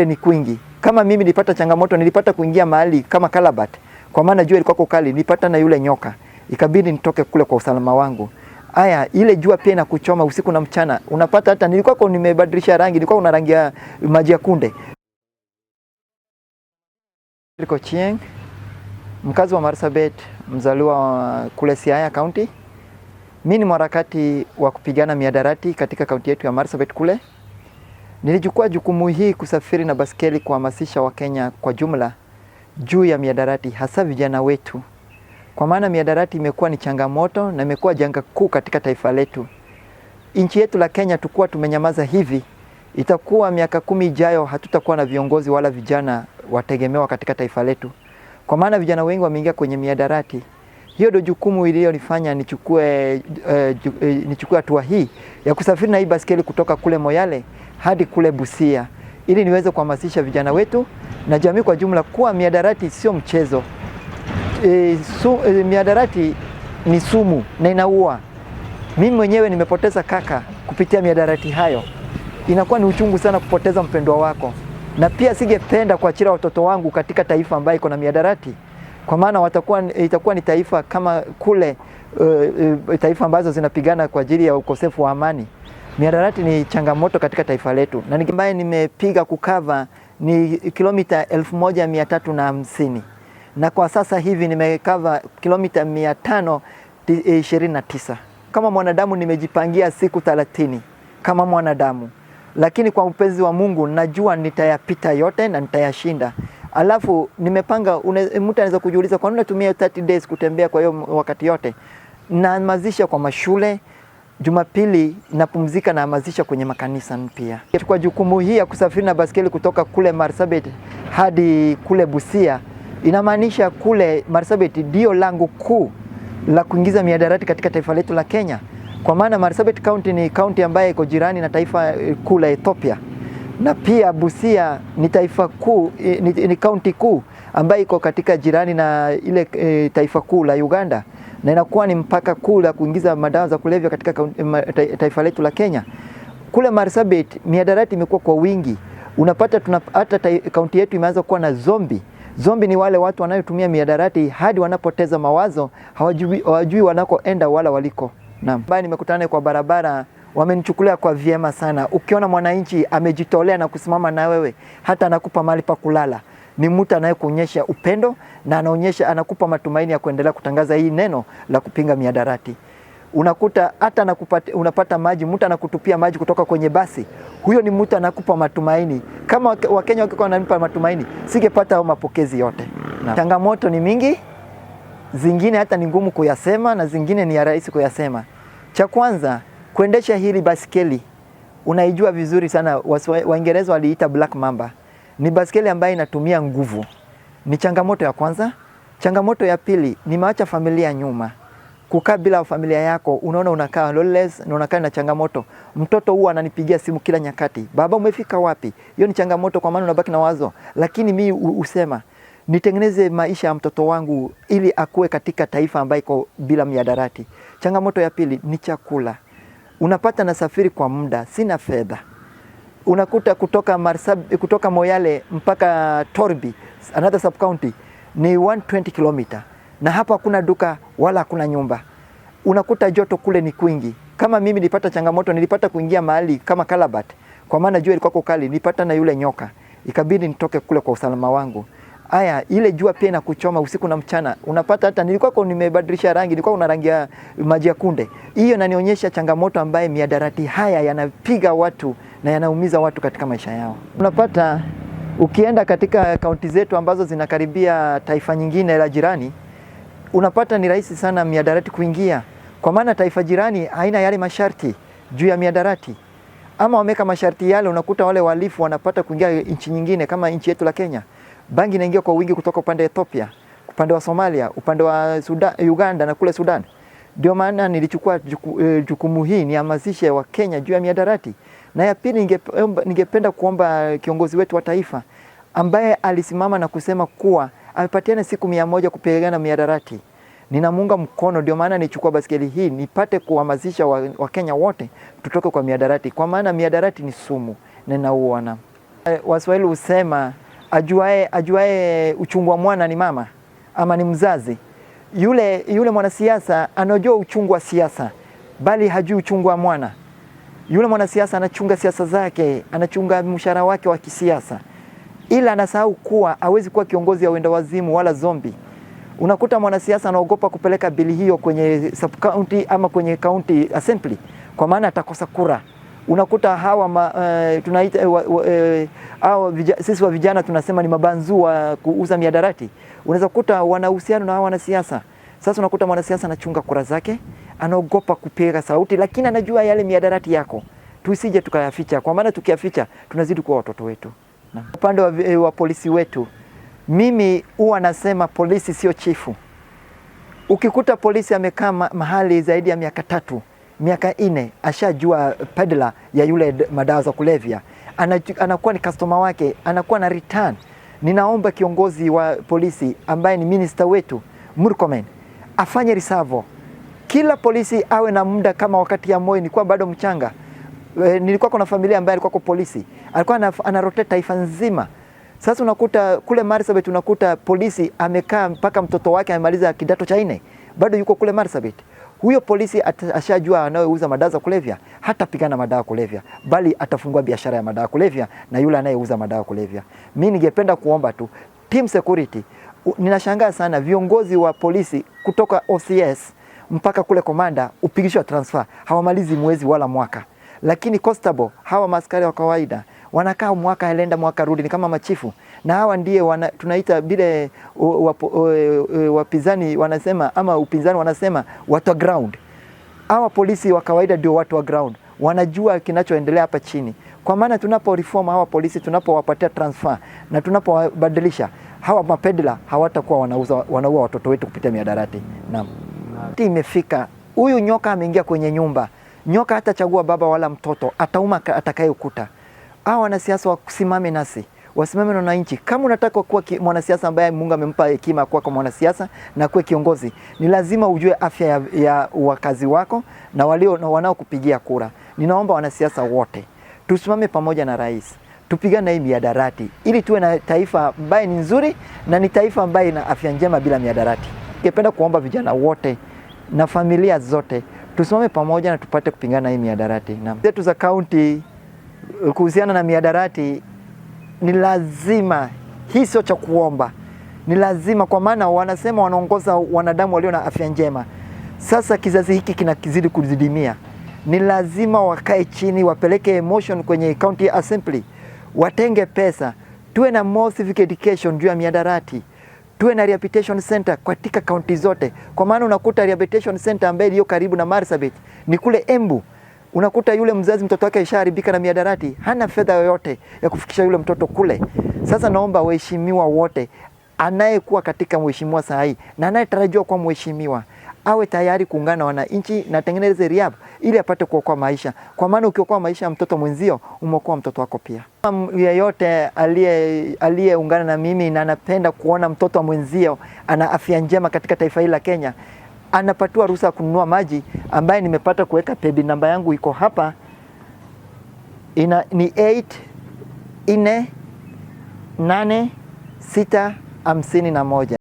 Ni kwingi. Kama mimi nilipata changamoto, nilipata kuingia mahali kama Kalabat. Kwa maana jua ilikuwa kali, nilipata na yule nyoka. Ikabidi nitoke kule kwa usalama wangu. Aya, ile jua pia inakuchoma usiku na mchana. Unapata hata nilikuwa nimebadilisha rangi, nilikuwa una rangi ya maji ya kunde. Niko Chieng, mkazi wa Marsabit, mzaliwa kule Siaya County. Mimi ni mharakati wa kupigana mihadarati katika kaunti yetu ya Marsabit kule. Nilichukua jukumu hii kusafiri na baskeli kuhamasisha Wakenya kwa jumla juu ya mihadarati, hasa vijana wetu. Kwa maana mihadarati imekuwa ni changamoto na imekuwa janga kuu katika taifa letu. Nchi yetu la Kenya tukua tumenyamaza hivi, itakuwa miaka 10 ijayo hatutakuwa na viongozi wala vijana wategemewa katika taifa letu. Kwa maana vijana wengi wameingia kwenye mihadarati. Hiyo ndio jukumu iliyonifanya nichukue hatua hii ya kusafiri na hii baskeli kutoka kule Moyale hadi kule Busia, ili niweze kuhamasisha vijana wetu na jamii kwa jumla kuwa mihadarati sio mchezo. Mihadarati ni sumu na inaua. Mimi mwenyewe nimepoteza kaka kupitia mihadarati hayo. Inakuwa ni uchungu sana kupoteza mpendwa wako, na pia singependa kuachia watoto wangu katika taifa ambayo iko na mihadarati, kwa maana itakuwa ni taifa kama kule taifa ambazo zinapigana kwa ajili ya ukosefu wa amani. Mihadarati ni changamoto katika taifa letu, na ambaye nimepiga kukava ni kilomita 1350, na kwa sasa hivi nimekava kilomita 529. Kama mwanadamu nimejipangia siku 30 kama mwanadamu, lakini kwa upenzi wa Mungu najua nitayapita yote na nitayashinda. Alafu nimepanga, mtu anaweza kujiuliza kwa nini natumia 30 days kutembea kwa hiyo wakati yote? Nahamasisha kwa mashule, Jumapili napumzika na hamasisha kwenye makanisa pia. Kwa jukumu hii ya kusafiri na baskeli kutoka kule Marsabit hadi kule Busia, inamaanisha kule Marsabit ndio lango kuu la kuingiza mihadarati katika taifa letu la Kenya. Kwa maana Marsabit County ni county ambayo iko jirani na taifa kuu la Ethiopia. Na pia Busia ni taifa kuu, ni county kuu ambayo iko katika jirani na ile taifa kuu la Uganda, na inakuwa ni mpaka kuu la kuingiza madawa za kulevya katika taifa letu la Kenya. Kule Marsabit mihadarati imekuwa kwa wingi. Unapata hata kaunti yetu imeanza kuwa na zombi. Zombi ni wale watu wanayotumia mihadarati hadi wanapoteza mawazo, hawajui wanakoenda wala waliko. Naam. Bali nimekutana kwa barabara, wamenichukulia kwa vyema sana. Ukiona mwananchi amejitolea na kusimama na wewe, hata anakupa mahali pa kulala, ni mtu anayekuonyesha upendo na anakupa matumaini ya kuendelea kutangaza hii neno la kupinga mihadarati. Unakuta hata unapata maji, mtu anakutupia maji kutoka kwenye basi. Huyo ni mtu anakupa matumaini. Kama Wakenya wakikuwa wananipa matumaini, singepata hao mapokezi yote. Changamoto ni mingi, zingine hata ni ngumu kuyasema na zingine ni ya rahisi kuyasema. Cha kwanza, kuendesha hili baskeli, unaijua vizuri sana, Waingereza waliita Black Mamba. Ni baskeli ambayo inatumia nguvu. Ni changamoto ya kwanza. Changamoto ya pili, nimeacha familia nyuma. Kukaa bila familia yako, unaona unakaa lawless na unakaa na changamoto. Mtoto huwa ananipigia simu kila nyakati, baba umefika wapi? Hiyo ni changamoto, kwa maana unabaki na wazo. Lakini mimi usema nitengeneze maisha ya mtoto wangu ili akue katika taifa ambayo iko bila mihadarati. Changamoto ya pili ni chakula. Unapata nasafiri kwa muda, sina fedha. Unakuta kutoka Moyale mpaka Torbi, another sub county, ni 120 km. Na hapa hakuna duka wala hakuna nyumba. Unakuta joto kule ni kwingi. Kama mimi nilipata changamoto, nilipata kuingia mahali kama Kalabat. Kwa maana jua ilikuwa kali, nilipata na yule nyoka. Ikabidi nitoke kule kwa usalama wangu. Aya, ile jua pia inakuchoma usiku na mchana. Unapata hata nilikuwa nimebadilisha rangi, nilikuwa una rangi ya maji ya kunde. Hiyo inanionyesha changamoto ambaye mihadarati haya yanapiga watu na yanaumiza watu katika maisha yao. Unapata ukienda katika kaunti zetu ambazo zinakaribia taifa nyingine la jirani, unapata ni rahisi sana mihadarati kuingia. Kwa maana taifa jirani haina yale masharti juu ya mihadarati. Ama wameka masharti yale, unakuta wale walifu wanapata kuingia nchi nyingine kama nchi yetu la Kenya. Bangi inaingia kwa wingi kutoka upande wa Ethiopia, upande wa Somalia, upande wa Uganda na kule Sudan. Ndio maana nilichukua jukumu hii nihamasishe wa Kenya juu ya mihadarati. Na ya pili, ningependa kuomba kiongozi wetu wa taifa ambaye alisimama na kusema kuwa amepatiana siku 100 kupigana mihadarati. Ninamuunga mkono, ndio maana nichukua baskeli hii nipate kuhamasisha wa Kenya wote tutoke kwa mihadarati, kwa maana mihadarati ni sumu na inaua. Waswahili husema ajuae uchungu wa mwana ni mama ama ni mzazi. Yule mwanasiasa anajua uchungu wa siasa, bali hajui uchungu wa mwana. Yule mwanasiasa anachunga siasa zake, anachunga mshahara wake wa kisiasa, ila anasahau kuwa hawezi kuwa kiongozi ya wenda wazimu wala zombi. Unakuta mwanasiasa anaogopa kupeleka bili hiyo kwenye sub county ama kwenye county assembly kwa maana atakosa kura. Unakuta hawa tunaita sisi wa vijana tunasema ni mabanzu wa kuuza miadarati. Unaweza kukuta wana uhusiano na hawa wanasiasa. Sasa unakuta mwanasiasa anachunga kura zake, anaogopa kupiga sauti, lakini anajua yale miadarati yako. Tusije tukayaficha, kwa maana tukiyaficha tunazidi kuwa watoto wetu. Na upande wa polisi wetu, mimi huwa nasema polisi sio chifu. Ukikuta polisi amekaa mahali zaidi ya miaka 3, miaka 4, ashajua peddler ya yule madawa za kulevya, anakuwa ni customer wake, anakuwa na return. Ninaomba kiongozi wa polisi ambaye ni minister wetu Murkomen afanye risavo. Kila polisi awe na muda kama wakati ya Moi nilikuwa bado mchanga. Nilikuwa kuna familia ambaye alikuwa kwa polisi. Alikuwa anarotate taifa nzima. Sasa unakuta kule Marsabit unakuta polisi amekaa mpaka mtoto wake amemaliza kidato cha 4. Bado yuko kule Marsabit. Huyo polisi ashajua anayeuza madawa za kulevya, hata pigana madawa kulevya, bali atafungua biashara ya madawa kulevya na yule anayeuza madawa kulevya. Mimi ningependa kuomba tu team security. Ninashangaa sana viongozi wa polisi kutoka OCS mpaka kule komanda upigishwa transfer, hawamalizi mwezi wala mwaka. Lakini constable, hawa maskari wa kawaida wanakaa mwaka elenda mwaka rudi, ni kama machifu. Na hawa ndiye tunaita bile wapinzani wanasema, ama upinzani wanasema watu wa ground. Hawa polisi wa kawaida ndio watu wa ground, wanajua kinachoendelea hapa chini. Kwa maana tunapo reform hawa polisi, tunapowapatia transfer na tunapowabadilisha, hawa mapedla hawatakuwa wanaua watoto wetu kupitia miadarati. Naam. Imefika huyu nyoka ameingia kwenye nyumba. Nyoka hatachagua baba wala mtoto, atauma atakayekuta. Hawa wanasiasa wasimame nasi, wasimame na wananchi. Kama unataka kuwa mwanasiasa ambaye Mungu amempa hekima kuwa kwa mwanasiasa na kuwa kiongozi, ni lazima ujue afya ya wakazi wako na wanaokupigia kura. Ninaomba wanasiasa wote tusimame pamoja na rais, tupigane hii miadarati ili tuwe na taifa ambaye ni nzuri na ni taifa ambaye ina afya njema bila miadarati. Ningependa kuomba vijana wote na familia zote tusimame pamoja na tupate kupingana hii miadarati. Na zetu za county kuhusiana na miadarati ni lazima, hii sio cha kuomba, ni lazima, kwa maana wanasema wanaongoza wanadamu walio na afya njema. Sasa kizazi hiki kinakizidi kuzidimia, ni lazima wakae chini, wapeleke emotion kwenye county assembly, watenge pesa, tuwe na more civic education juu ya miadarati, tuwe na rehabilitation center katika county zote. Kwa maana unakuta rehabilitation center ambaye iliyo karibu na Marsabit ni kule Embu. Unakuta yule mzazi mtoto wake ishaharibika na miadarati, hana fedha yoyote ya kufikisha yule mtoto kule. Sasa naomba waheshimiwa wote, anayekuwa katika mheshimiwa sahi na anayetarajiwa kuwa mheshimiwa awe tayari kuungana na wananchi na tengeneze riab ili apate kuokoa maisha. Kwa maana ukiokoa maisha ya mtoto mwenzio, umeokoa mtoto wako pia. Yeyote aliyeungana na mimi na anapenda kuona mtoto wa mwenzio ana afya njema katika taifa hili la Kenya, anapatiwa ruhusa kununua maji ambaye nimepata kuweka paybill namba yangu iko hapa. Ni 848 651.